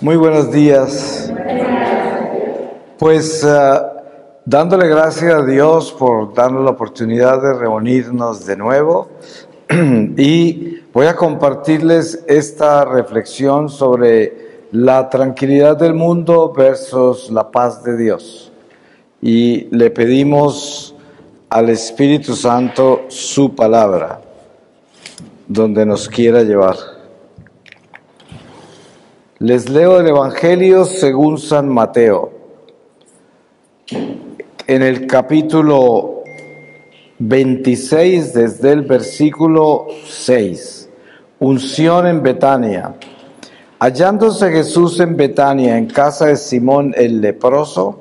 Muy buenos días. Pues dándole gracias a Dios por darnos la oportunidad de reunirnos de nuevo y voy a compartirles esta reflexión sobre la tranquilidad del mundo versus la paz de Dios. Y le pedimos al Espíritu Santo su palabra, donde nos quiera llevar. Les leo el Evangelio según San Mateo, en el capítulo 26, desde el versículo 6. Unción en Betania. Hallándose Jesús en Betania, en casa de Simón el leproso,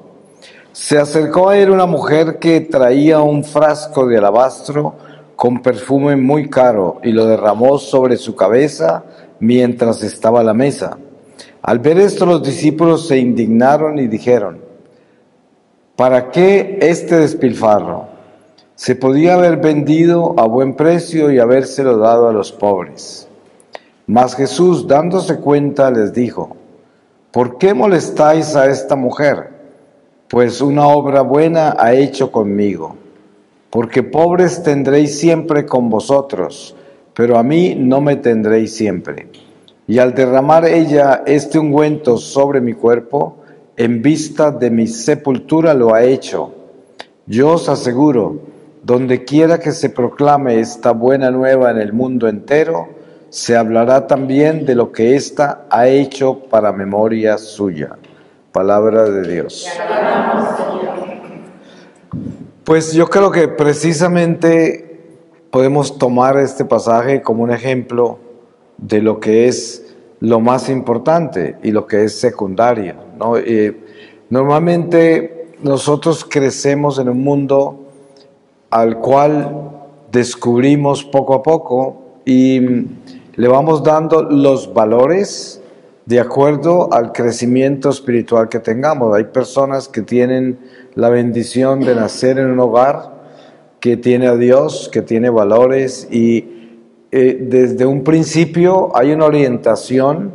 se acercó a él una mujer que traía un frasco de alabastro con perfume muy caro y lo derramó sobre su cabeza mientras estaba a la mesa. Al ver esto, los discípulos se indignaron y dijeron: ¿para qué este despilfarro? Se podía haber vendido a buen precio y habérselo dado a los pobres. Mas Jesús, dándose cuenta, les dijo: ¿por qué molestáis a esta mujer? Pues una obra buena ha hecho conmigo. Porque pobres tendréis siempre con vosotros, pero a mí no me tendréis siempre. Y al derramar ella este ungüento sobre mi cuerpo, en vista de mi sepultura lo ha hecho. Yo os aseguro, donde quiera que se proclame esta buena nueva en el mundo entero, se hablará también de lo que ésta ha hecho para memoria suya. Palabra de Dios. Pues yo creo que precisamente podemos tomar este pasaje como un ejemplo de lo que es lo más importante y lo que es secundario, ¿no? Normalmente nosotros crecemos en un mundo al cual descubrimos poco a poco y le vamos dando los valores de acuerdo al crecimiento espiritual que tengamos. Hay personas que tienen la bendición de nacer en un hogar que tiene a Dios, que tiene valores y desde un principio hay una orientación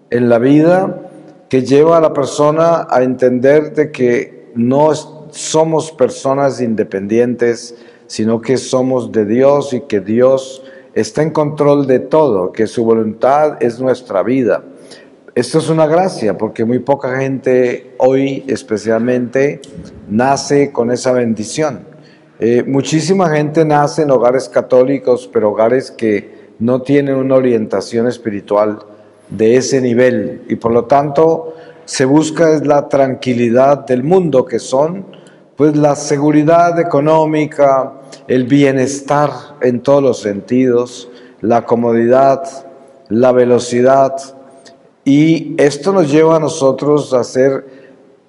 en la vida que lleva a la persona a entender de que no somos personas independientes, sino que somos de Dios y que Dios está en control de todo, que su voluntad es nuestra vida. Esto es una gracia porque muy poca gente hoy especialmente nace con esa bendición. Muchísima gente nace en hogares católicos, pero hogares que no tienen una orientación espiritual de ese nivel y por lo tanto se busca es la tranquilidad del mundo, que son pues la seguridad económica, el bienestar en todos los sentidos, la comodidad, la velocidad, y esto nos lleva a nosotros a ser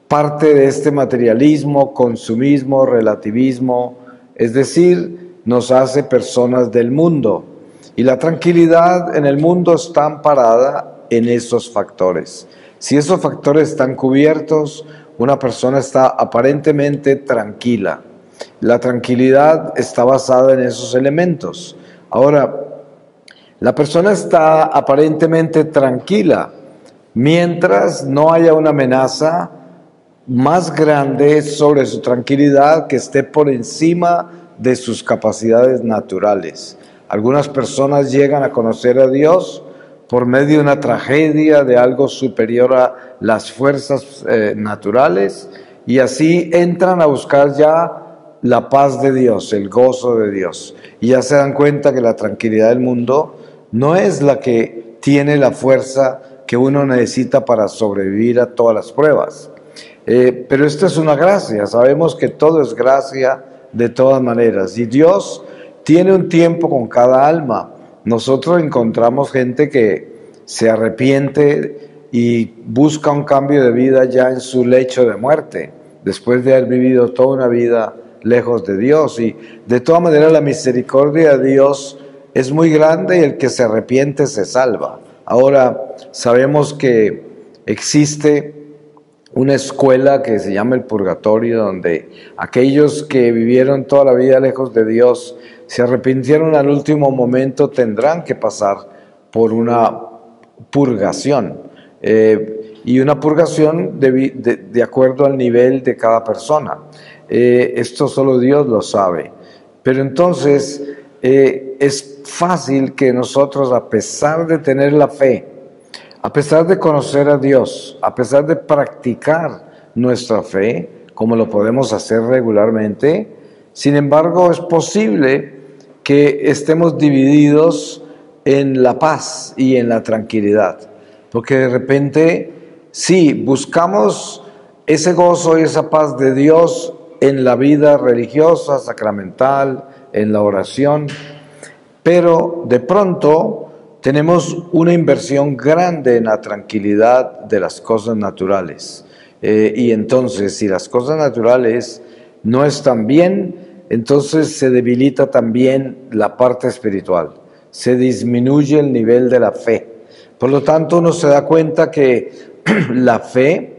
parte de este materialismo, consumismo, relativismo, es decir, nos hace personas del mundo. Y la tranquilidad en el mundo está amparada en esos factores. Si esos factores están cubiertos, una persona está aparentemente tranquila. La tranquilidad está basada en esos elementos. Ahora, la persona está aparentemente tranquila mientras no haya una amenaza más grande sobre su tranquilidad que esté por encima de sus capacidades naturales. Algunas personas llegan a conocer a Dios por medio de una tragedia, de algo superior a las fuerzas naturales, y así entran a buscar ya la paz de Dios, el gozo de Dios, y ya se dan cuenta que la tranquilidad del mundo no es la que tiene la fuerza que uno necesita para sobrevivir a todas las pruebas. Pero esto es una gracia, sabemos que todo es gracia de todas maneras, y Dios tiene un tiempo con cada alma. Nosotros encontramos gente que se arrepiente y busca un cambio de vida ya en su lecho de muerte, después de haber vivido toda una vida lejos de Dios, y de todas maneras la misericordia de Dios es muy grande y el que se arrepiente se salva. Ahora, sabemos que existe una escuela que se llama el purgatorio, donde aquellos que vivieron toda la vida lejos de Dios, se arrepintieron al último momento, tendrán que pasar por una purgación. y una purgación de acuerdo al nivel de cada persona. Esto solo Dios lo sabe. Pero entonces es fácil que nosotros, a pesar de tener la fe, a pesar de conocer a Dios, a pesar de practicar nuestra fe, como lo podemos hacer regularmente, sin embargo es posible que estemos divididos en la paz y en la tranquilidad, porque de repente sí, buscamos ese gozo y esa paz de Dios en la vida religiosa, sacramental, en la oración, pero de pronto tenemos una inversión grande en la tranquilidad de las cosas naturales. Y entonces, si las cosas naturales no están bien, entonces se debilita también la parte espiritual, se disminuye el nivel de la fe. Por lo tanto, uno se da cuenta que la fe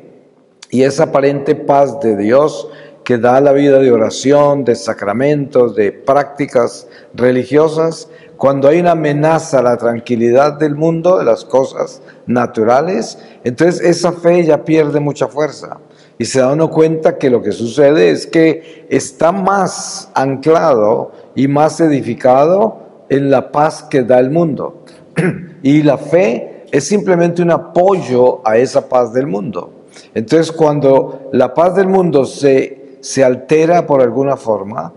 y esa aparente paz de Dios que da la vida de oración, de sacramentos, de prácticas religiosas, cuando hay una amenaza a la tranquilidad del mundo, de las cosas naturales, entonces esa fe ya pierde mucha fuerza. Y se da uno cuenta que lo que sucede es que está más anclado y más edificado en la paz que da el mundo. Y la fe es simplemente un apoyo a esa paz del mundo. Entonces, cuando la paz del mundo se altera por alguna forma,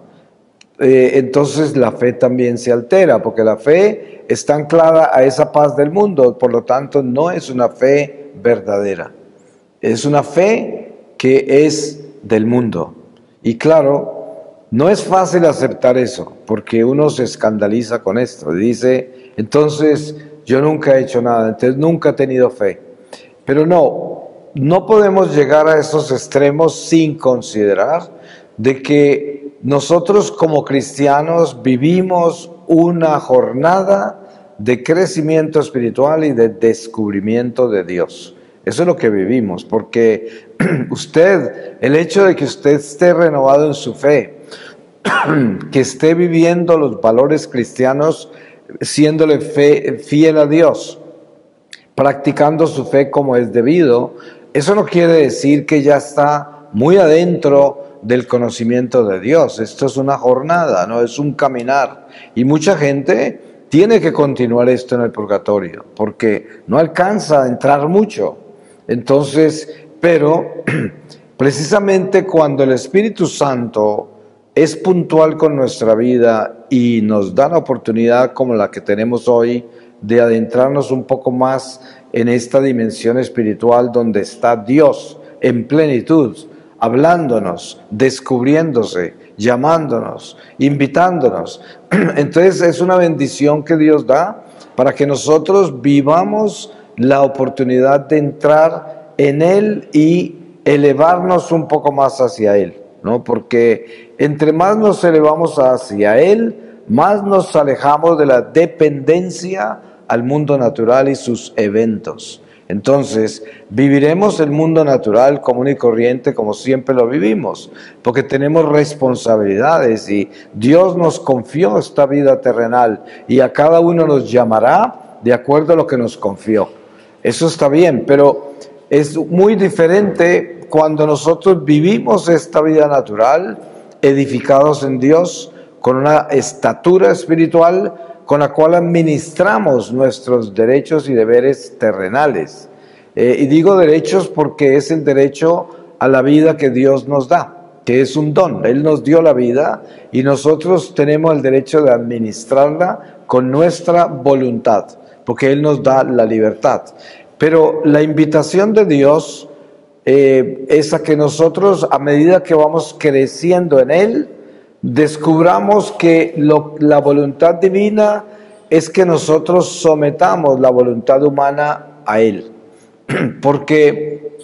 entonces la fe también se altera, porque la fe está anclada a esa paz del mundo, por lo tanto no es una fe verdadera, es una fe que es del mundo. Y claro, no es fácil aceptar eso, porque uno se escandaliza con esto, dice, entonces yo nunca he hecho nada, entonces nunca he tenido fe. Pero no podemos llegar a esos extremos sin considerar de que nosotros como cristianos vivimos una jornada de crecimiento espiritual y de descubrimiento de Dios. Eso es lo que vivimos, porque el hecho de que usted esté renovado en su fe, que esté viviendo los valores cristianos, siéndole fiel a Dios, practicando su fe como es debido, eso no quiere decir que ya está muy adentro del conocimiento de Dios. Esto es una jornada, no es un caminar. Y mucha gente tiene que continuar esto en el purgatorio, porque no alcanza a entrar mucho. Entonces, pero precisamente cuando el Espíritu Santo es puntual con nuestra vida y nos da la oportunidad como la que tenemos hoy de adentrarnos un poco más en esta dimensión espiritual donde está Dios en plenitud, hablándonos, descubriéndose, llamándonos, invitándonos. Entonces es una bendición que Dios da para que nosotros vivamos la oportunidad de entrar en Él y elevarnos un poco más hacia Él, ¿no? Porque entre más nos elevamos hacia Él, más nos alejamos de la dependencia al mundo natural y sus eventos. Entonces, viviremos el mundo natural común y corriente como siempre lo vivimos, porque tenemos responsabilidades y Dios nos confió esta vida terrenal y a cada uno nos llamará de acuerdo a lo que nos confió. Eso está bien, pero es muy diferente cuando nosotros vivimos esta vida natural, edificados en Dios, con una estatura espiritual con la cual administramos nuestros derechos y deberes terrenales. Y digo derechos porque es el derecho a la vida que Dios nos da, que es un don. Él nos dio la vida y nosotros tenemos el derecho de administrarla con nuestra voluntad, porque Él nos da la libertad. Pero la invitación de Dios es a que nosotros, a medida que vamos creciendo en Él, descubramos que la voluntad divina es que nosotros sometamos la voluntad humana a Él. Porque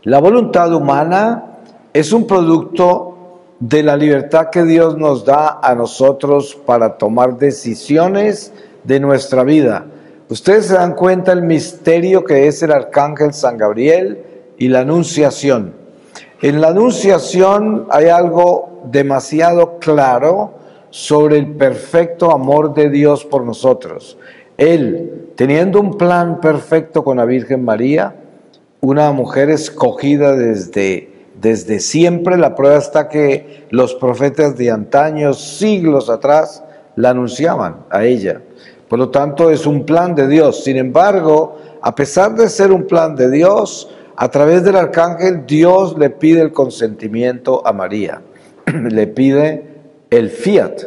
la voluntad humana es un producto de la libertad que Dios nos da a nosotros para tomar decisiones de nuestra vida. Ustedes se dan cuenta el misterio que es el arcángel San Gabriel y la anunciación. En la anunciación hay algo demasiado claro sobre el perfecto amor de Dios por nosotros. Él, teniendo un plan perfecto con la Virgen María, una mujer escogida desde siempre. La prueba está que los profetas de antaño, siglos atrás, la anunciaban a ella. Por lo tanto, es un plan de Dios. Sin embargo, a pesar de ser un plan de Dios, a través del arcángel, Dios le pide el consentimiento a María. Le pide el fiat.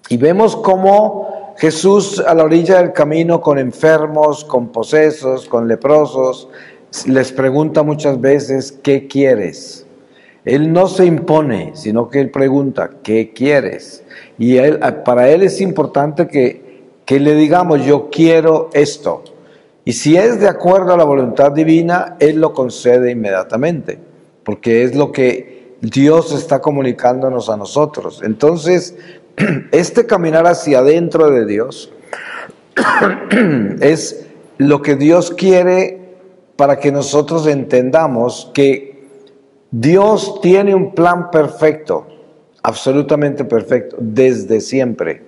Y vemos cómo Jesús, a la orilla del camino, con enfermos, con posesos, con leprosos, les pregunta muchas veces: ¿qué quieres? Él no se impone, sino que él pregunta: ¿qué quieres? Y para él es importante que le digamos: yo quiero esto. Y si es de acuerdo a la voluntad divina, él lo concede inmediatamente, porque es lo que Dios está comunicándonos a nosotros. Entonces, este caminar hacia adentro de Dios es lo que Dios quiere, para que nosotros entendamos que Dios tiene un plan perfecto, absolutamente perfecto, desde siempre.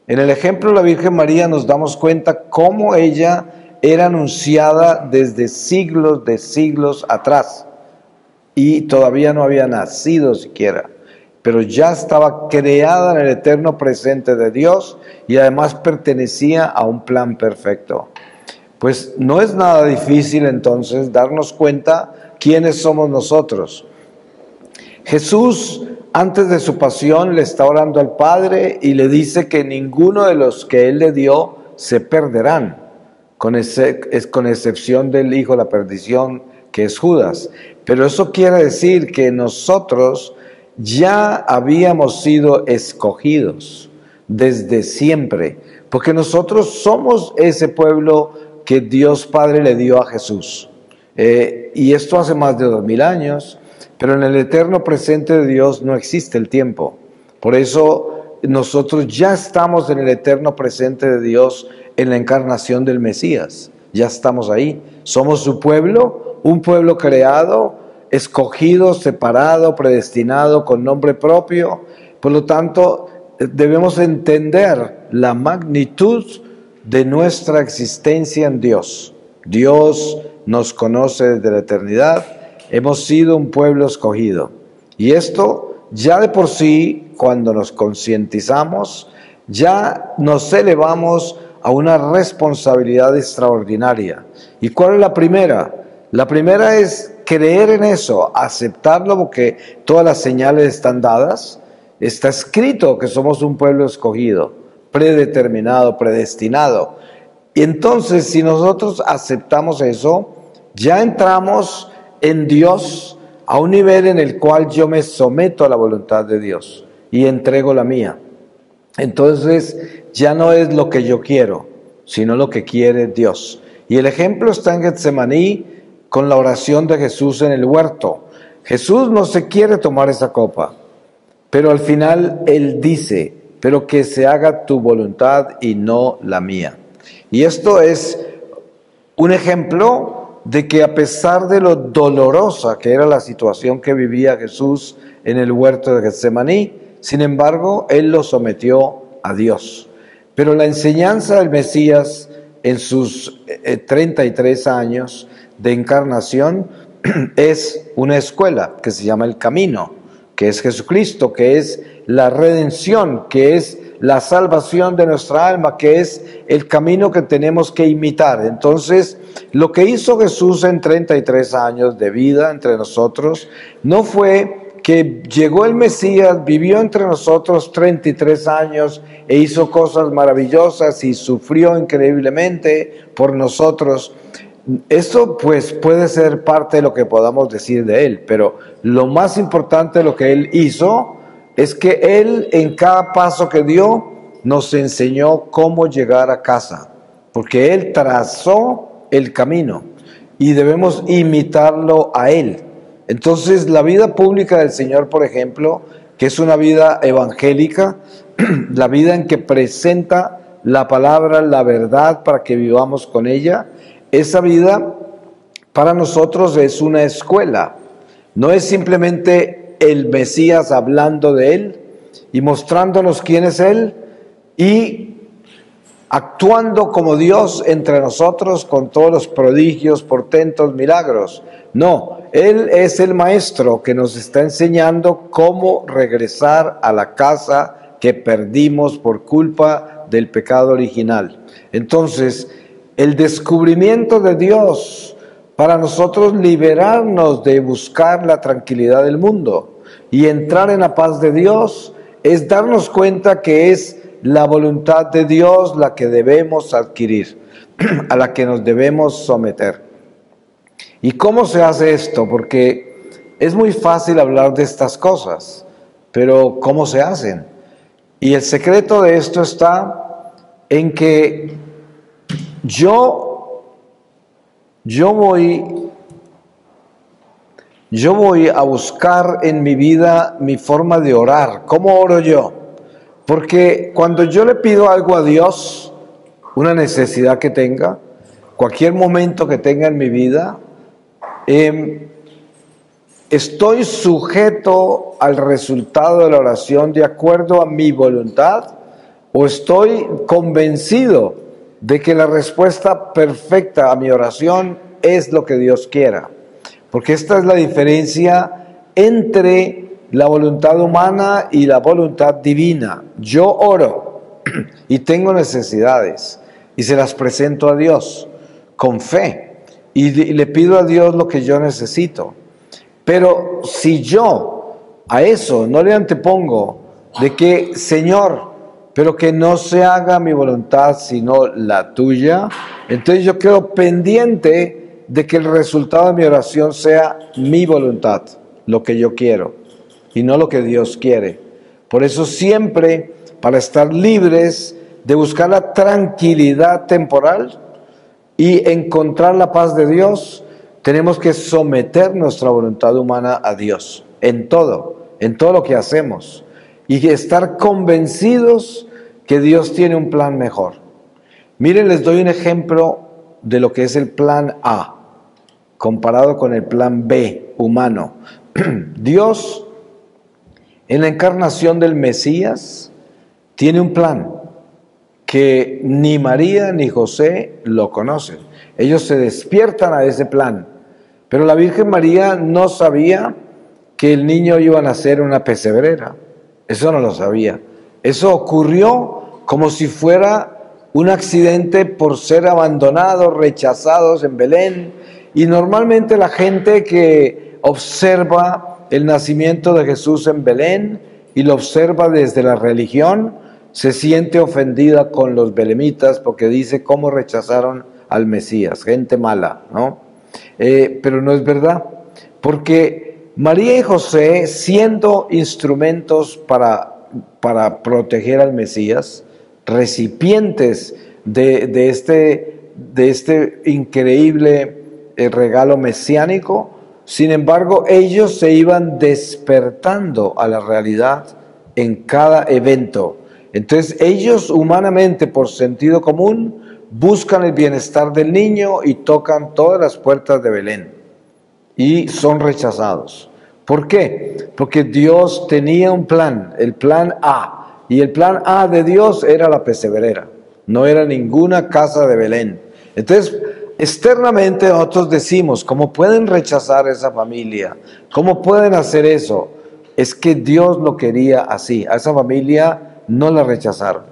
En el ejemplo de la Virgen María nos damos cuenta cómo ella era anunciada desde siglos de siglos atrás, y todavía no había nacido siquiera, pero ya estaba creada en el eterno presente de Dios, y además pertenecía a un plan perfecto. Pues no es nada difícil entonces darnos cuenta quiénes somos nosotros. Jesús, antes de su pasión, le está orando al Padre y le dice que ninguno de los que Él le dio se perderán, con excepción del hijo de la perdición, que es Judas. Pero eso quiere decir que nosotros ya habíamos sido escogidos desde siempre, porque nosotros somos ese pueblo que Dios Padre le dio a Jesús. Y esto hace más de 2000 años, pero en el eterno presente de Dios no existe el tiempo. Por eso nosotros ya estamos en el eterno presente de Dios en la encarnación del Mesías. Ya estamos ahí. Somos su pueblo, un pueblo creado, escogido, separado, predestinado, con nombre propio. Por lo tanto, debemos entender la magnitud de nuestra existencia en Dios. Dios nos conoce desde la eternidad. Hemos sido un pueblo escogido. Y esto ya de por sí, cuando nos concientizamos, ya nos elevamos a una responsabilidad extraordinaria. ¿Y cuál es la primera? La primera es creer en eso, aceptarlo, porque todas las señales están dadas. Está escrito que somos un pueblo escogido, predeterminado, predestinado. Y entonces, si nosotros aceptamos eso, ya entramos en Dios a un nivel en el cual yo me someto a la voluntad de Dios y entrego la mía. Entonces, ya no es lo que yo quiero, sino lo que quiere Dios. Y el ejemplo está en Getsemaní, con la oración de Jesús en el huerto. Jesús no se quiere tomar esa copa, pero al final Él dice: pero que se haga tu voluntad y no la mía. Y esto es un ejemplo de que, a pesar de lo dolorosa que era la situación que vivía Jesús en el huerto de Getsemaní, sin embargo, Él lo sometió a Dios. Pero la enseñanza del Mesías en sus 33 años de encarnación es una escuela que se llama el camino, que es Jesucristo, que es la redención, que es la salvación de nuestra alma, que es el camino que tenemos que imitar. Entonces, lo que hizo Jesús en 33 años de vida entre nosotros no fue que llegó el Mesías, vivió entre nosotros 33 años e hizo cosas maravillosas y sufrió increíblemente por nosotros. Eso pues puede ser parte de lo que podamos decir de Él, pero lo más importante de lo que Él hizo es que Él, en cada paso que dio, nos enseñó cómo llegar a casa, porque Él trazó el camino y debemos imitarlo a Él. Entonces, la vida pública del Señor, por ejemplo, que es una vida evangélica, la vida en que presenta la palabra, la verdad, para que vivamos con ella, esa vida para nosotros es una escuela. No es simplemente el Mesías hablando de Él y mostrándonos quién es Él y actuando como Dios entre nosotros con todos los prodigios, portentos, milagros. No, Él es el Maestro que nos está enseñando cómo regresar a la casa que perdimos por culpa del pecado original. Entonces, el descubrimiento de Dios para nosotros liberarnos de buscar la tranquilidad del mundo y entrar en la paz de Dios es darnos cuenta que es la voluntad de Dios la que debemos adquirir, a la que nos debemos someter. ¿Y cómo se hace esto? Porque es muy fácil hablar de estas cosas, pero ¿cómo se hacen? Y el secreto de esto está en que yo voy a buscar en mi vida mi forma de orar. ¿Cómo oro yo? Porque cuando yo le pido algo a Dios, una necesidad que tenga, cualquier momento que tenga en mi vida, estoy sujeto al resultado de la oración de acuerdo a mi voluntad, o estoy convencido de que la respuesta perfecta a mi oración es lo que Dios quiera. Porque esta es la diferencia entre la voluntad humana y la voluntad divina. Yo oro y tengo necesidades y se las presento a Dios con fe y le pido a Dios lo que yo necesito. Pero si yo a eso no le antepongo de que, Señor, pero que no se haga mi voluntad sino la tuya, entonces yo quedo pendiente de que el resultado de mi oración sea mi voluntad, lo que yo quiero, y no lo que Dios quiere. Por eso siempre, para estar libres de buscar la tranquilidad temporal y encontrar la paz de Dios, tenemos que someter nuestra voluntad humana a Dios, en todo lo que hacemos, y estar convencidos que Dios tiene un plan mejor. Miren, les doy un ejemplo de lo que es el plan A, comparado con el plan B, humano. Dios, en la encarnación del Mesías, tiene un plan que ni María ni José lo conocen. Ellos se despiertan a ese plan, pero la Virgen María no sabía que el niño iba a nacer en una pesebrera. Eso no lo sabía. Eso ocurrió como si fuera un accidente por ser abandonados, rechazados en Belén. Y normalmente la gente que observa el nacimiento de Jesús en Belén y lo observa desde la religión, se siente ofendida con los belemitas porque dice cómo rechazaron al Mesías, gente mala, ¿no? Pero no es verdad, porque María y José, siendo instrumentos para proteger al Mesías, recipientes de este increíble regalo mesiánico, sin embargo, ellos se iban despertando a la realidad en cada evento. Entonces, ellos humanamente, por sentido común, buscan el bienestar del niño y tocan todas las puertas de Belén. Y son rechazados. ¿Por qué? Porque Dios tenía un plan, el plan A. Y el plan A de Dios era la pesebrera. No era ninguna casa de Belén. Entonces, externamente nosotros decimos, ¿cómo pueden rechazar a esa familia? ¿Cómo pueden hacer eso? Es que Dios lo quería así. A esa familia no la rechazaron.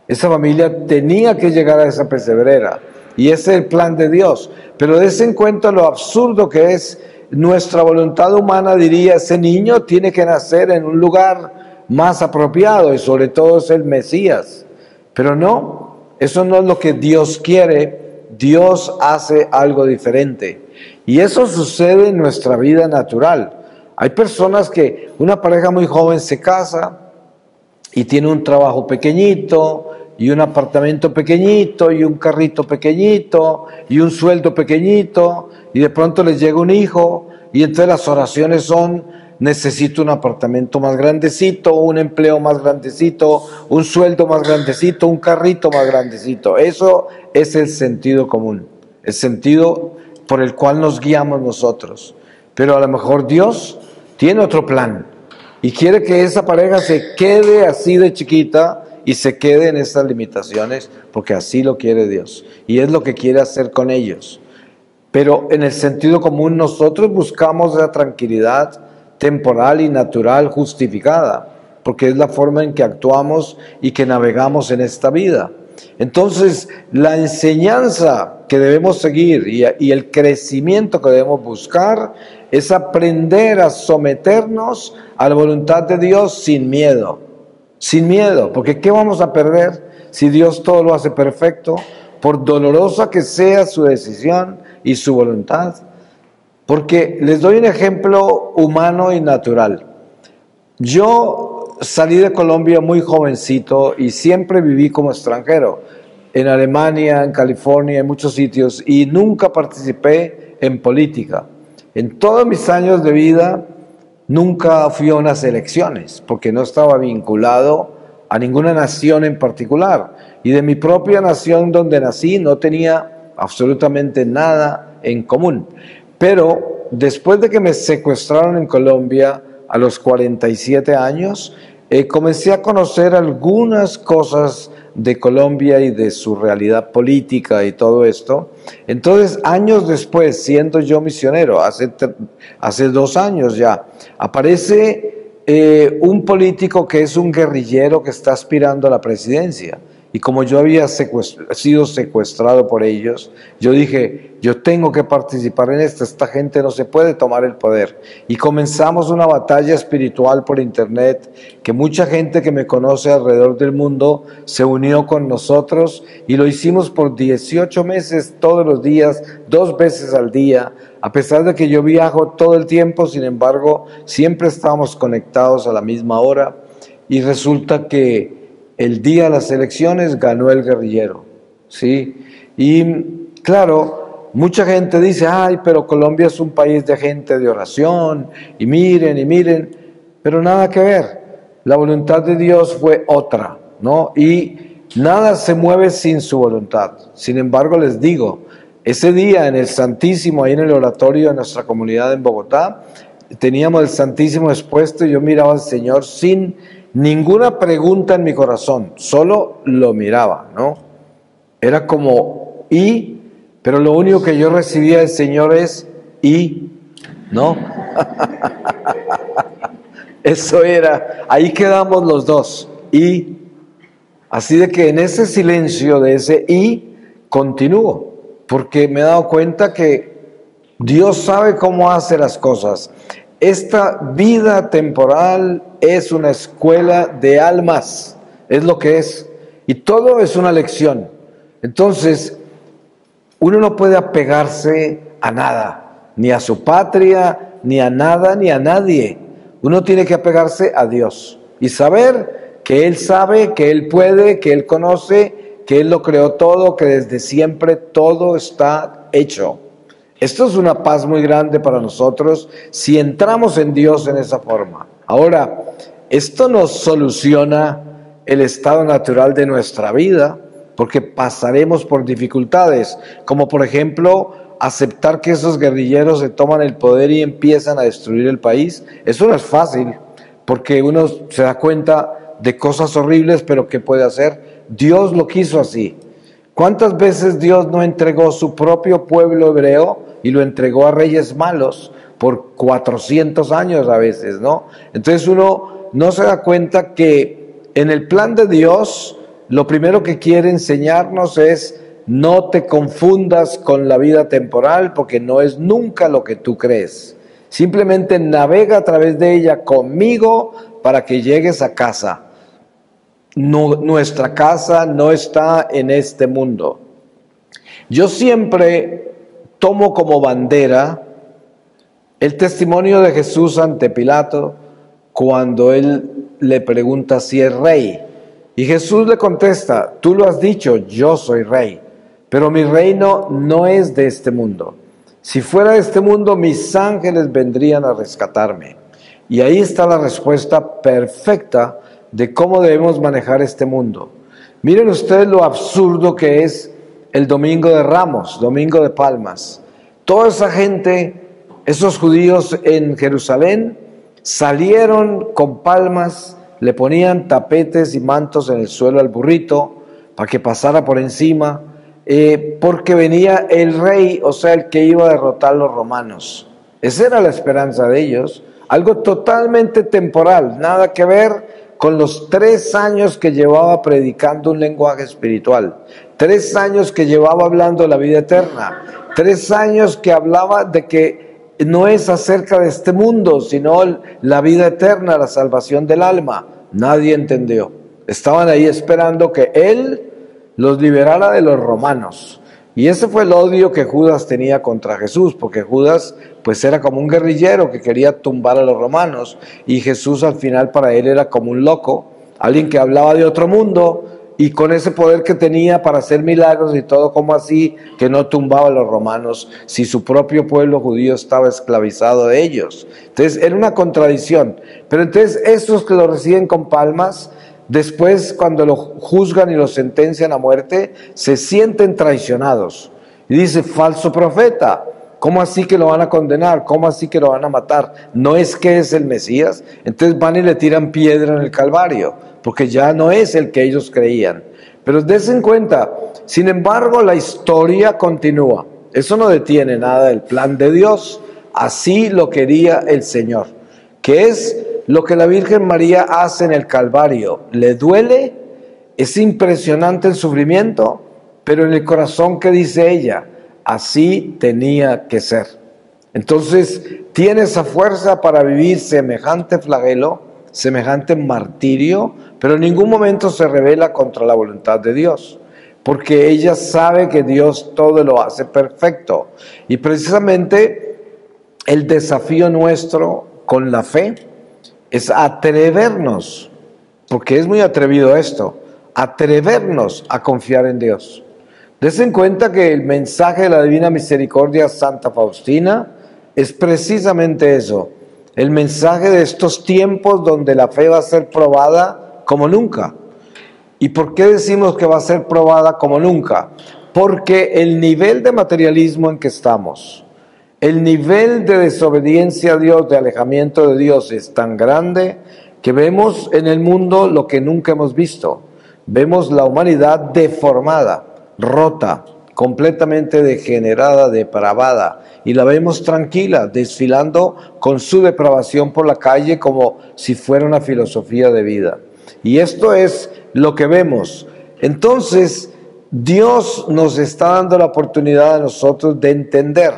Esa familia tenía que llegar a esa pesebrera. Y ese es el plan de Dios. Pero des en cuenta lo absurdo que es. Nuestra voluntad humana diría, ese niño tiene que nacer en un lugar más apropiado y sobre todo es el Mesías. Pero no, eso no es lo que Dios quiere. Dios hace algo diferente. Y eso sucede en nuestra vida natural. Hay personas que, una pareja muy joven se casa y tiene un trabajo pequeñito, y un apartamento pequeñito, y un carrito pequeñito, y un sueldo pequeñito, y de pronto les llega un hijo, y entonces las oraciones son, necesito un apartamento más grandecito, un empleo más grandecito, un sueldo más grandecito, un carrito más grandecito. Eso es el sentido común, el sentido por el cual nos guiamos nosotros. Pero a lo mejor Dios tiene otro plan, y quiere que esa pareja se quede así de chiquita, y se quede en estas limitaciones, porque así lo quiere Dios y es lo que quiere hacer con ellos. Pero en el sentido común nosotros buscamos esa tranquilidad temporal y natural justificada, porque es la forma en que actuamos y que navegamos en esta vida. Entonces, la enseñanza que debemos seguir y el crecimiento que debemos buscar es aprender a someternos a la voluntad de Dios sin miedo, porque ¿qué vamos a perder si Dios todo lo hace perfecto? Por dolorosa que sea su decisión y su voluntad. Porque les doy un ejemplo humano y natural. Yo salí de Colombia muy jovencito y siempre viví como extranjero, en Alemania, en California, en muchos sitios, y nunca participé en política. En todos mis años de vida nunca fui a unas elecciones, porque no estaba vinculado a ninguna nación en particular. Y de mi propia nación donde nací no tenía absolutamente nada en común. Pero después de que me secuestraron en Colombia a los 47 años, comencé a conocer algunas cosas de Colombia y de su realidad política y todo esto. Entonces, años después, siendo yo misionero, hace 2 años ya, aparece un político que es un guerrillero que está aspirando a la presidencia. Y como yo había sido secuestrado por ellos, yo dije, yo tengo que participar en esto, esta gente no se puede tomar el poder. Y comenzamos una batalla espiritual por internet, que mucha gente que me conoce alrededor del mundo se unió con nosotros y lo hicimos por 18 meses, todos los días, 2 veces al día. A pesar de que yo viajo todo el tiempo, sin embargo, siempre estábamos conectados a la misma hora y resulta que el día de las elecciones ganó el guerrillero, ¿sí? Y claro, mucha gente dice, ay, pero Colombia es un país de gente de oración, y miren, pero nada que ver. La voluntad de Dios fue otra, ¿no? Y nada se mueve sin su voluntad. Sin embargo, les digo, ese día en el Santísimo, ahí en el oratorio de nuestra comunidad en Bogotá, teníamos el Santísimo expuesto y yo miraba al Señor sin ninguna pregunta en mi corazón, solo lo miraba, ¿no? Era como, pero lo único que yo recibía del Señor es, ¿no? Eso era, ahí quedamos los dos, así de que en ese silencio de ese continúo, porque me he dado cuenta que Dios sabe cómo hace las cosas. Esta vida temporal es una escuela de almas, es lo que es, y todo es una lección. Entonces, uno no puede apegarse a nada, ni a su patria, ni a nada, ni a nadie. Uno tiene que apegarse a Dios y saber que Él sabe, que Él puede, que Él conoce, que Él lo creó todo, que desde siempre todo está hecho. Esto es una paz muy grande para nosotros si entramos en Dios en esa forma. Ahora, esto nos soluciona el estado natural de nuestra vida, porque pasaremos por dificultades, como por ejemplo, aceptar que esos guerrilleros se toman el poder y empiezan a destruir el país. Eso no es fácil, porque uno se da cuenta de cosas horribles, pero ¿qué puede hacer? Dios lo quiso así. ¿Cuántas veces Dios no entregó su propio pueblo hebreo y lo entregó a reyes malos por 400 años a veces, ¿no? Entonces uno no se da cuenta que en el plan de Dios lo primero que quiere enseñarnos es no te confundas con la vida temporal, porque no es nunca lo que tú crees. Simplemente navega a través de ella conmigo para que llegues a casa. No, nuestra casa no está en este mundo. Yo siempre tomo como bandera el testimonio de Jesús ante Pilato cuando él le pregunta si es rey. Y Jesús le contesta, tú lo has dicho, yo soy rey, pero mi reino no es de este mundo. Si fuera de este mundo, mis ángeles vendrían a rescatarme. Y ahí está la respuesta perfecta de cómo debemos manejar este mundo. Miren ustedes lo absurdo que es el Domingo de Ramos, Domingo de Palmas. Toda esa gente, esos judíos en Jerusalén, salieron con palmas le ponían tapetes y mantos en el suelo al burrito para que pasara por encima, porque venía el rey, o sea, el que iba a derrotar a los romanos. Esa era la esperanza de ellos, algo totalmente temporal, nada que ver con los 3 años que llevaba predicando un lenguaje espiritual, 3 años que llevaba hablando de la vida eterna, 3 años que hablaba de que no es acerca de este mundo, sino la vida eterna, la salvación del alma. Nadie entendió. Estaban ahí esperando que Él los liberara de los romanos. Y ese fue el odio que Judas tenía contra Jesús, porque Judas pues era como un guerrillero que quería tumbar a los romanos, y Jesús al final para él era como un loco, alguien que hablaba de otro mundo, y con ese poder que tenía para hacer milagros y todo, como así que no tumbaba a los romanos si su propio pueblo judío estaba esclavizado de ellos. Entonces era una contradicción. Pero entonces estos que lo reciben con palmas, después cuando lo juzgan y lo sentencian a muerte, se sienten traicionados. Y dice, falso profeta, ¿cómo así que lo van a condenar? ¿Cómo así que lo van a matar? ¿No es que es el Mesías? Entonces van y le tiran piedra en el Calvario, porque ya no es el que ellos creían. Pero dense en cuenta, sin embargo, la historia continúa. Eso no detiene nada del plan de Dios. Así lo quería el Señor, que es lo que la Virgen María hace en el Calvario. Le duele, es impresionante el sufrimiento, pero en el corazón, ¿qué dice ella? Así tenía que ser. Entonces tiene esa fuerza para vivir semejante flagelo, semejante martirio, pero en ningún momento se rebela contra la voluntad de Dios, porque ella sabe que Dios todo lo hace perfecto. Y precisamente el desafío nuestro con la fe es atrevernos, porque es muy atrevido esto, atrevernos a confiar en Dios. Dense en cuenta que el mensaje de la Divina Misericordia Santa Faustina es precisamente eso, el mensaje de estos tiempos donde la fe va a ser probada como nunca. ¿Y por qué decimos que va a ser probada como nunca? Porque el nivel de materialismo en que estamos, el nivel de desobediencia a Dios, de alejamiento de Dios es tan grande que vemos en el mundo lo que nunca hemos visto. Vemos la humanidad deformada, rota, completamente degenerada, depravada, y la vemos tranquila, desfilando con su depravación por la calle como si fuera una filosofía de vida. Y esto es lo que vemos. Entonces, Dios nos está dando la oportunidad a nosotros de entender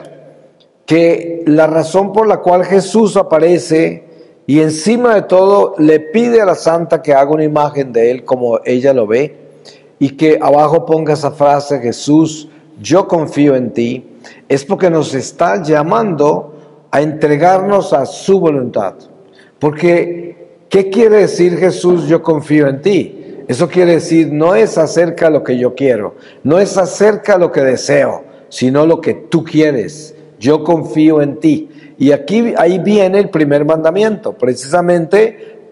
que la razón por la cual Jesús aparece y encima de todo le pide a la santa que haga una imagen de él como ella lo ve, y que abajo ponga esa frase, Jesús, yo confío en ti, es porque nos está llamando a entregarnos a su voluntad. Porque, ¿qué quiere decir Jesús, yo confío en ti? Eso quiere decir, no es acerca de lo que yo quiero, no es acerca de lo que deseo, sino lo que tú quieres. Yo confío en ti. Y ahí viene el primer mandamiento. Precisamente,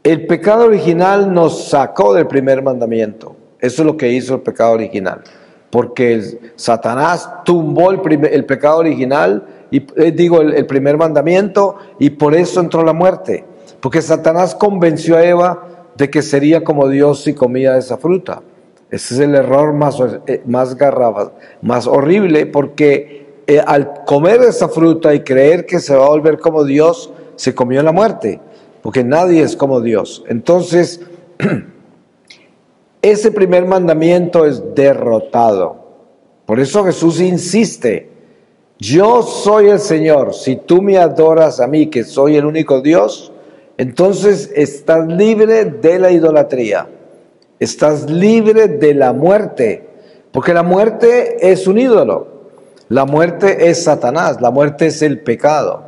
el pecado original nos sacó del primer mandamiento. Eso es lo que hizo el pecado original. Porque Satanás tumbó el pecado original, el primer mandamiento, y por eso entró la muerte. Porque Satanás convenció a Eva de que sería como Dios si comía de esa fruta. Ese es el error más horrible, porque al comer esa fruta y creer que se va a volver como Dios, se comió la muerte, porque nadie es como Dios. Entonces, ese primer mandamiento es derrotado. Por eso Jesús insiste, yo soy el Señor, si tú me adoras a mí, que soy el único Dios, entonces estás libre de la idolatría, estás libre de la muerte, porque la muerte es un ídolo, la muerte es Satanás, la muerte es el pecado,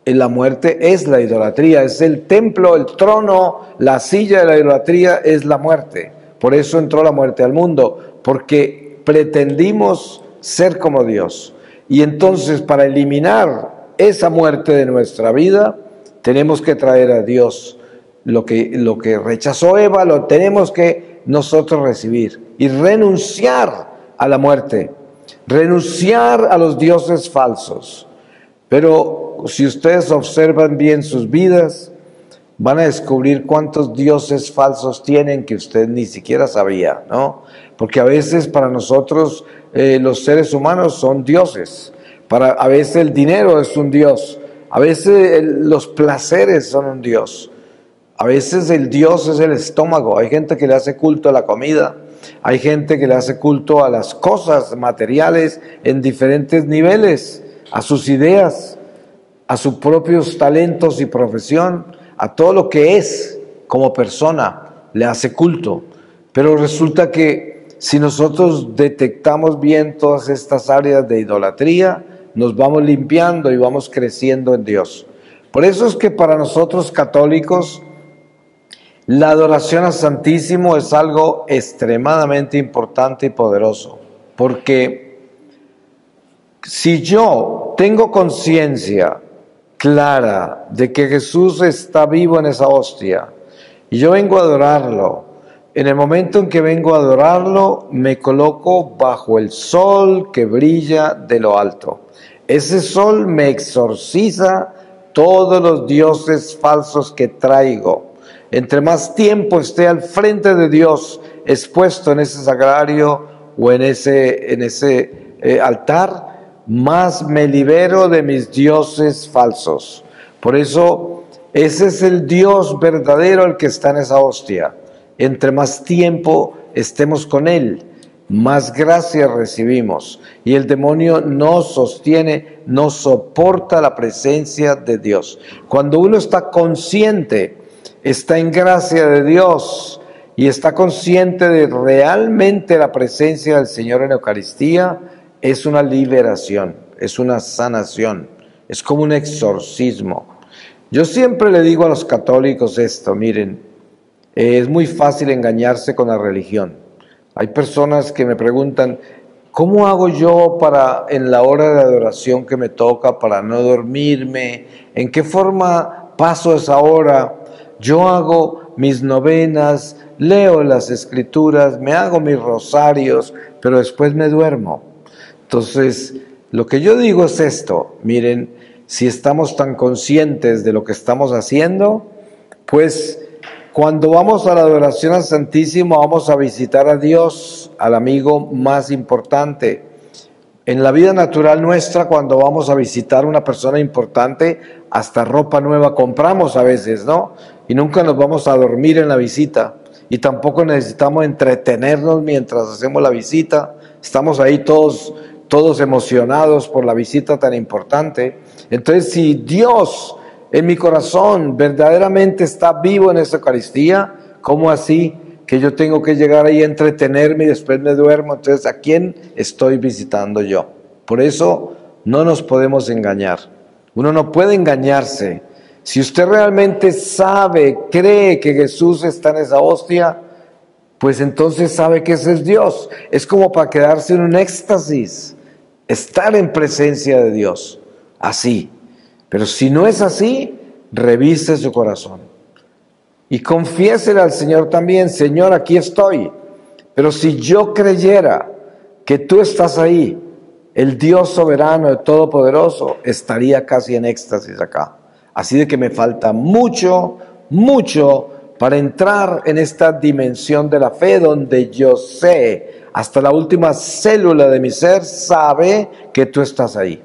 y la muerte es la idolatría, es el templo, el trono, la silla de la idolatría es la muerte. Por eso entró la muerte al mundo, porque pretendimos ser como Dios. Y entonces, para eliminar esa muerte de nuestra vida, tenemos que traer a Dios lo que rechazó Eva, lo tenemos que nosotros recibir y renunciar a la muerte, renunciar a los dioses falsos. Pero si ustedes observan bien sus vidas, van a descubrir cuántos dioses falsos tienen que usted ni siquiera sabía, ¿no? Porque a veces para nosotros los seres humanos son dioses, a veces el dinero es un dios, a veces los placeres son un dios, a veces el dios es el estómago. Hay gente que le hace culto a la comida, hay gente que le hace culto a las cosas materiales en diferentes niveles, a sus ideas, a sus propios talentos y profesión, a todo lo que es como persona, le hace culto. Pero resulta que si nosotros detectamos bien todas estas áreas de idolatría, nos vamos limpiando y vamos creciendo en Dios. Por eso es que para nosotros católicos, la adoración al Santísimo es algo extremadamente importante y poderoso, porque si yo tengo conciencia clara de que Jesús está vivo en esa hostia y yo vengo a adorarlo, en el momento en que vengo a adorarlo me coloco bajo el sol que brilla de lo alto. Ese sol me exorciza todos los dioses falsos que traigo. Entre más tiempo esté al frente de Dios, expuesto en ese sagrario o en ese altar, más me libero de mis dioses falsos. Por eso, ese es el Dios verdadero el que está en esa hostia. Entre más tiempo estemos con Él, más gracia recibimos. Y el demonio no sostiene, no soporta la presencia de Dios. Cuando uno está consciente, está en gracia de Dios y está consciente de realmente la presencia del Señor en la Eucaristía, es una liberación, es una sanación, es como un exorcismo. Yo siempre le digo a los católicos esto, miren, es muy fácil engañarse con la religión. Hay personas que me preguntan, ¿cómo hago yo para en la hora de adoración que me toca para no dormirme? ¿En qué forma paso esa hora? Yo hago mis novenas, leo las escrituras, me hago mis rosarios, pero después me duermo. Entonces, lo que yo digo es esto, miren, si estamos tan conscientes de lo que estamos haciendo, pues cuando vamos a la adoración al Santísimo vamos a visitar a Dios, al amigo más importante. En la vida natural nuestra, cuando vamos a visitar a una persona importante, hasta ropa nueva compramos a veces, ¿no? Y nunca nos vamos a dormir en la visita. Y tampoco necesitamos entretenernos mientras hacemos la visita. Estamos ahí todos emocionados por la visita tan importante. Entonces, si Dios en mi corazón verdaderamente está vivo en esa Eucaristía, ¿cómo así que yo tengo que llegar ahí a entretenerme y después me duermo? Entonces, ¿a quién estoy visitando yo? Por eso no nos podemos engañar. Uno no puede engañarse. Si usted realmente sabe, cree que Jesús está en esa hostia, pues entonces sabe que ese es Dios. Es como para quedarse en un éxtasis, estar en presencia de Dios, así. Pero si no es así, revise su corazón. Y confiésele al Señor también, Señor, aquí estoy. Pero si yo creyera que tú estás ahí, el Dios soberano y todopoderoso, estaría casi en éxtasis acá. Así de que me falta mucho, mucho para entrar en esta dimensión de la fe donde yo sé, hasta la última célula de mi ser sabe que tú estás ahí.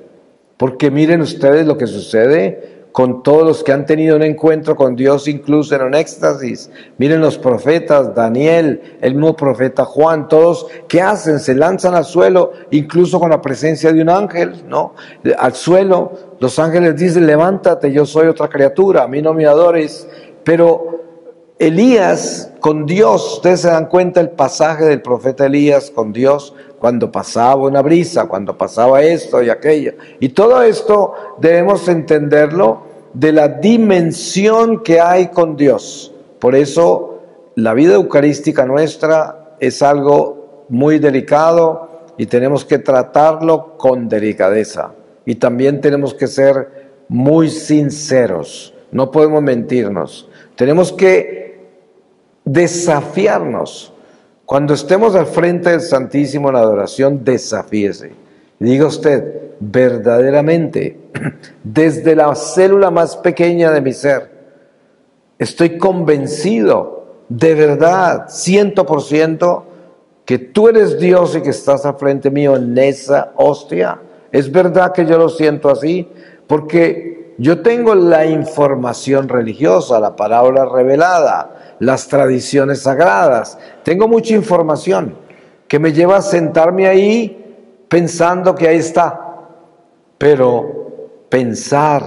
Porque miren ustedes lo que sucede con todos los que han tenido un encuentro con Dios, incluso en un éxtasis. Miren los profetas, Daniel, el mismo profeta Juan, todos, ¿qué hacen? Se lanzan al suelo, incluso con la presencia de un ángel, ¿no? Al suelo, los ángeles dicen, levántate, yo soy otra criatura, a mí no me adores. Pero Elías con Dios, ustedes se dan cuenta el pasaje del profeta Elías con Dios, cuando pasaba una brisa, cuando pasaba esto y aquello. Y todo esto debemos entenderlo de la dimensión que hay con Dios. Por eso la vida eucarística nuestra es algo muy delicado y tenemos que tratarlo con delicadeza. Y también tenemos que ser muy sinceros, no podemos mentirnos. Tenemos que desafiarnos. Cuando estemos al frente del Santísimo en la adoración, desafíese. Diga usted, verdaderamente, desde la célula más pequeña de mi ser, estoy convencido, de verdad, 100%, que tú eres Dios y que estás al frente mío en esa hostia. Es verdad que yo lo siento así, porque yo tengo la información religiosa, la palabra revelada, las tradiciones sagradas. Tengo mucha información que me lleva a sentarme ahí pensando que ahí está. Pero pensar,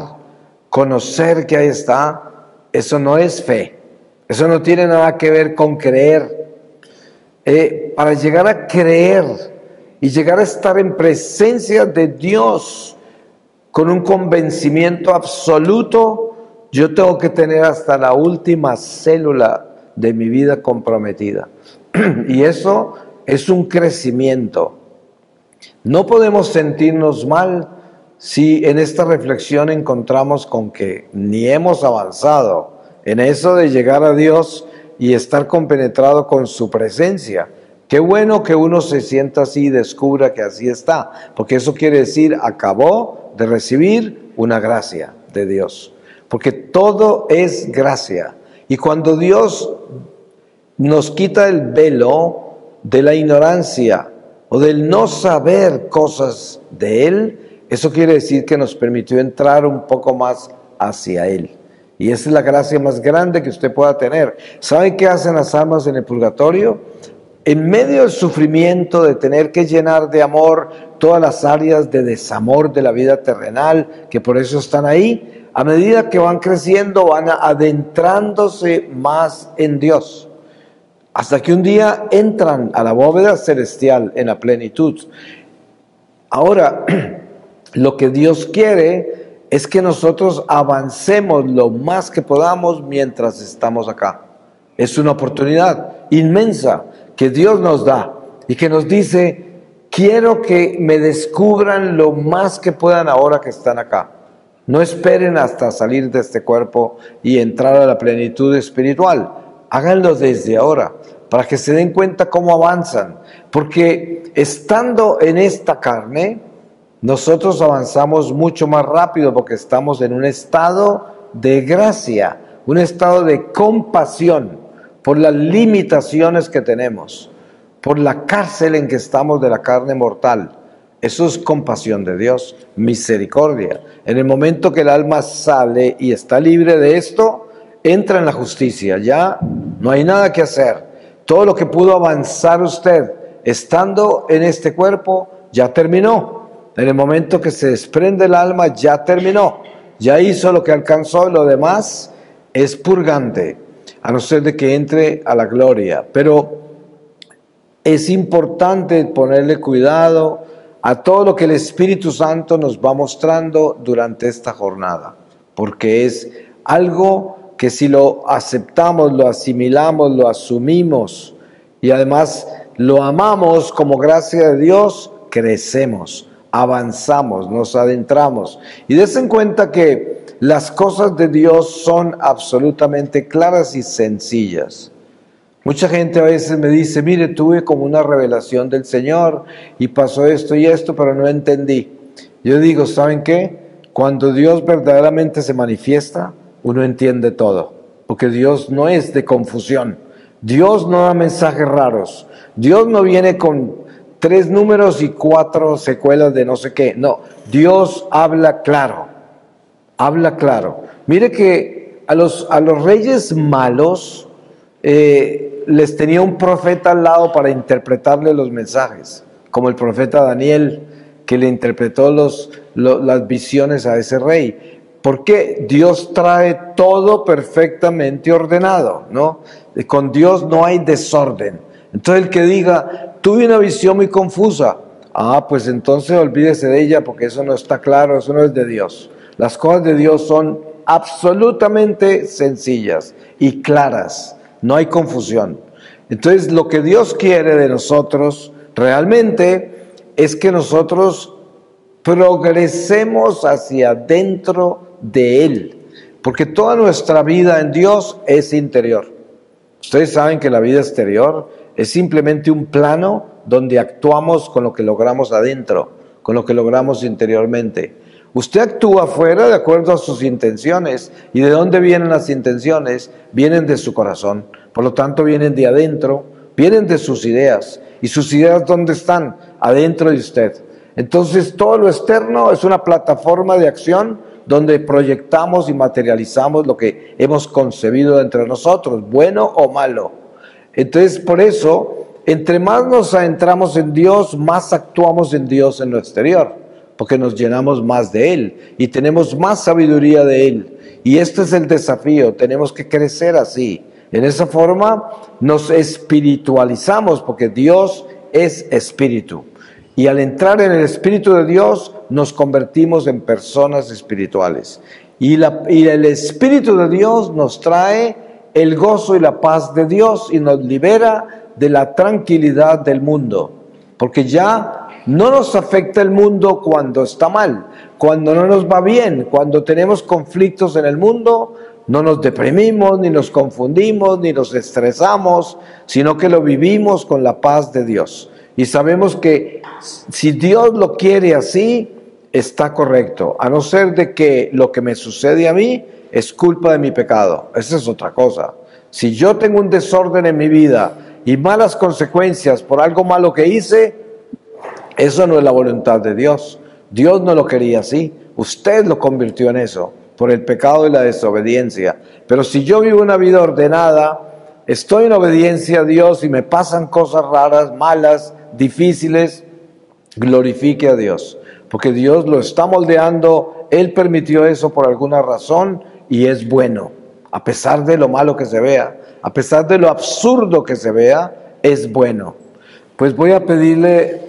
conocer que ahí está, eso no es fe. Eso no tiene nada que ver con creer. Para llegar a creer y llegar a estar en presencia de Dios con un convencimiento absoluto, yo tengo que tener hasta la última célula de mi vida comprometida. Y eso es un crecimiento. No podemos sentirnos mal si en esta reflexión encontramos con que ni hemos avanzado en eso de llegar a Dios y estar compenetrado con su presencia. Qué bueno que uno se sienta así y descubra que así está, porque eso quiere decir acabó de recibir una gracia de Dios, porque todo es gracia. Y cuando Dios nos quita el velo de la ignorancia o del no saber cosas de Él, eso quiere decir que nos permitió entrar un poco más hacia Él. Y esa es la gracia más grande que usted pueda tener. ¿Sabe qué hacen las almas en el purgatorio? En medio del sufrimiento de tener que llenar de amor todas las áreas de desamor de la vida terrenal, que por eso están ahí, a medida que van creciendo, van adentrándose más en Dios. Hasta que un día entran a la bóveda celestial en la plenitud. Ahora, lo que Dios quiere es que nosotros avancemos lo más que podamos mientras estamos acá. Es una oportunidad inmensa que Dios nos da y que nos dice, quiero que me descubran lo más que puedan ahora que están acá. No esperen hasta salir de este cuerpo y entrar a la plenitud espiritual. Háganlo desde ahora, para que se den cuenta cómo avanzan. Porque estando en esta carne, nosotros avanzamos mucho más rápido porque estamos en un estado de gracia, un estado de compasión por las limitaciones que tenemos, por la cárcel en que estamos de la carne mortal. Eso es compasión de Dios, misericordia. En el momento que el alma sale y está libre de esto, entra en la justicia. Ya no hay nada que hacer. Todo lo que pudo avanzar usted estando en este cuerpo ya terminó. En el momento que se desprende el alma, ya terminó, ya hizo lo que alcanzó, lo demás es purgante, a no ser de que entre a la gloria. Pero es importante ponerle cuidado a todo lo que el Espíritu Santo nos va mostrando durante esta jornada, porque es algo que si lo aceptamos, lo asimilamos, lo asumimos y además lo amamos como gracia de Dios, crecemos, avanzamos, nos adentramos. Y desen cuenta que las cosas de Dios son absolutamente claras y sencillas. Mucha gente a veces me dice, mire, tuve como una revelación del Señor y pasó esto y esto, pero no entendí. Yo digo, ¿saben qué? Cuando Dios verdaderamente se manifiesta, uno entiende todo, porque Dios no es de confusión. Dios no da mensajes raros. Dios no viene con 3 números y 4 secuelas de no sé qué. No, Dios habla claro. Habla claro. Mire que a los reyes malos les tenía un profeta al lado para interpretarle los mensajes, como el profeta Daniel, que le interpretó las visiones a ese rey. Porque Dios trae todo perfectamente ordenado, ¿no? Con Dios no hay desorden. Entonces el que diga, tuve una visión muy confusa, pues entonces olvídese de ella porque eso no está claro, eso no es de Dios. Las cosas de Dios son absolutamente sencillas y claras, no hay confusión. Entonces lo que Dios quiere de nosotros realmente es que nosotros progresemos hacia dentro de Él, porque toda nuestra vida en Dios es interior. Ustedes saben que la vida exterior es simplemente un plano donde actuamos con lo que logramos adentro, con lo que logramos interiormente. Usted actúa afuera de acuerdo a sus intenciones. ¿Y de dónde vienen las intenciones? Vienen de su corazón. Por lo tanto, vienen de adentro, vienen de sus ideas. ¿Y sus ideas dónde están? Adentro de usted. Entonces, todo lo externo es una plataforma de acción donde proyectamos y materializamos lo que hemos concebido dentro de nosotros, bueno o malo. Entonces, por eso, entre más nos adentramos en Dios, más actuamos en Dios en lo exterior, porque nos llenamos más de Él y tenemos más sabiduría de Él. Y este es el desafío, tenemos que crecer así. En esa forma nos espiritualizamos, porque Dios es espíritu. Y al entrar en el Espíritu de Dios, nos convertimos en personas espirituales. Y el Espíritu de Dios nos trae el gozo y la paz de Dios y nos libera de la tranquilidad del mundo. Porque ya no nos afecta el mundo cuando está mal, cuando no nos va bien, cuando tenemos conflictos en el mundo, no nos deprimimos, ni nos confundimos, ni nos estresamos, sino que lo vivimos con la paz de Dios. Y sabemos que si Dios lo quiere así, está correcto, a no ser de que lo que me sucede a mí es culpa de mi pecado. Esa es otra cosa. Si yo tengo un desorden en mi vida y malas consecuencias por algo malo que hice, eso no es la voluntad de Dios. Dios no lo quería así. Usted lo convirtió en eso, por el pecado y la desobediencia. Pero si yo vivo una vida ordenada, estoy en obediencia a Dios y me pasan cosas raras, malas, difíciles, glorifique a Dios, porque Dios lo está moldeando, Él permitió eso por alguna razón y es bueno, a pesar de lo malo que se vea, a pesar de lo absurdo que se vea, es bueno. Pues voy a pedirle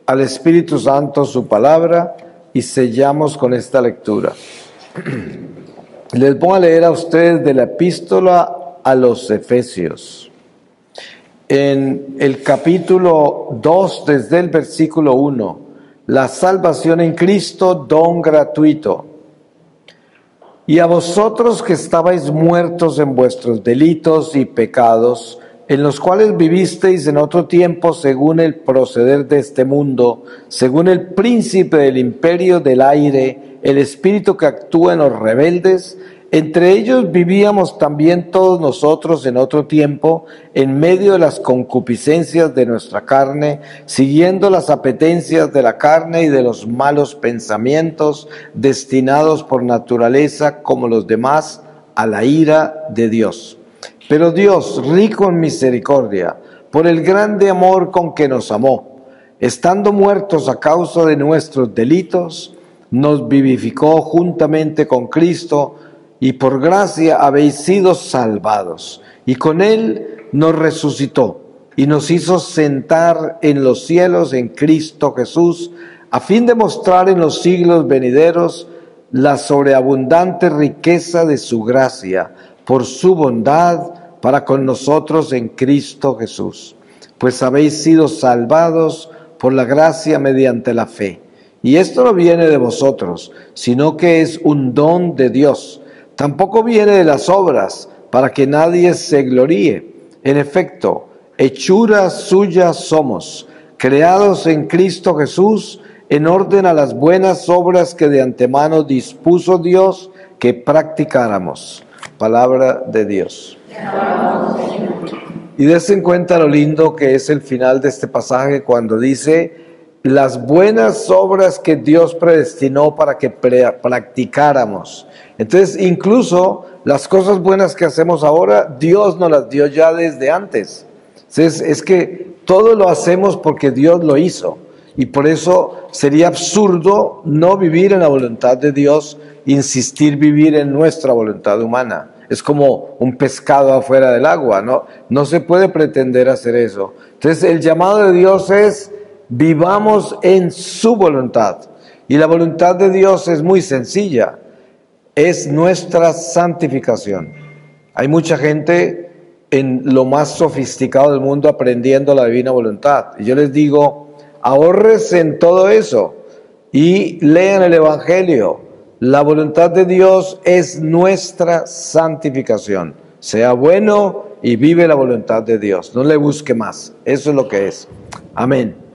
al Espíritu Santo su palabra y sellamos con esta lectura. Les voy a leer a ustedes de la epístola a los Efesios. En el capítulo 2, desde el versículo 1, la salvación en Cristo, don gratuito. Y a vosotros que estabais muertos en vuestros delitos y pecados, en los cuales vivisteis en otro tiempo según el proceder de este mundo, según el príncipe del imperio del aire, el espíritu que actúa en los rebeldes, entre ellos vivíamos también todos nosotros en otro tiempo, en medio de las concupiscencias de nuestra carne, siguiendo las apetencias de la carne y de los malos pensamientos, destinados por naturaleza, como los demás, a la ira de Dios. Pero Dios, rico en misericordia, por el grande amor con que nos amó, estando muertos a causa de nuestros delitos, nos vivificó juntamente con Cristo, y por gracia habéis sido salvados, y con Él nos resucitó, y nos hizo sentar en los cielos en Cristo Jesús, a fin de mostrar en los siglos venideros la sobreabundante riqueza de su gracia, por su bondad para con nosotros en Cristo Jesús. Pues habéis sido salvados por la gracia mediante la fe. Y esto no viene de vosotros, sino que es un don de Dios. Tampoco viene de las obras, para que nadie se gloríe. En efecto, hechura suya somos, creados en Cristo Jesús, en orden a las buenas obras que de antemano dispuso Dios que practicáramos. Palabra de Dios. Y des en cuenta lo lindo que es el final de este pasaje cuando dice las buenas obras que Dios predestinó para que practicáramos. Entonces, incluso las cosas buenas que hacemos ahora, Dios nos las dio ya desde antes. Entonces, es que todo lo hacemos porque Dios lo hizo. Y por eso sería absurdo no vivir en la voluntad de Dios, insistir vivir en nuestra voluntad humana. Es como un pescado afuera del agua, ¿no? No se puede pretender hacer eso. Entonces, el llamado de Dios es vivamos en su voluntad. Y la voluntad de Dios es muy sencilla. Es nuestra santificación. Hay mucha gente en lo más sofisticado del mundo aprendiendo la divina voluntad. Y yo les digo, ahórrense en todo eso y lean el Evangelio. La voluntad de Dios es nuestra santificación. Sea bueno y vive la voluntad de Dios. No le busque más. Eso es lo que es. Amén.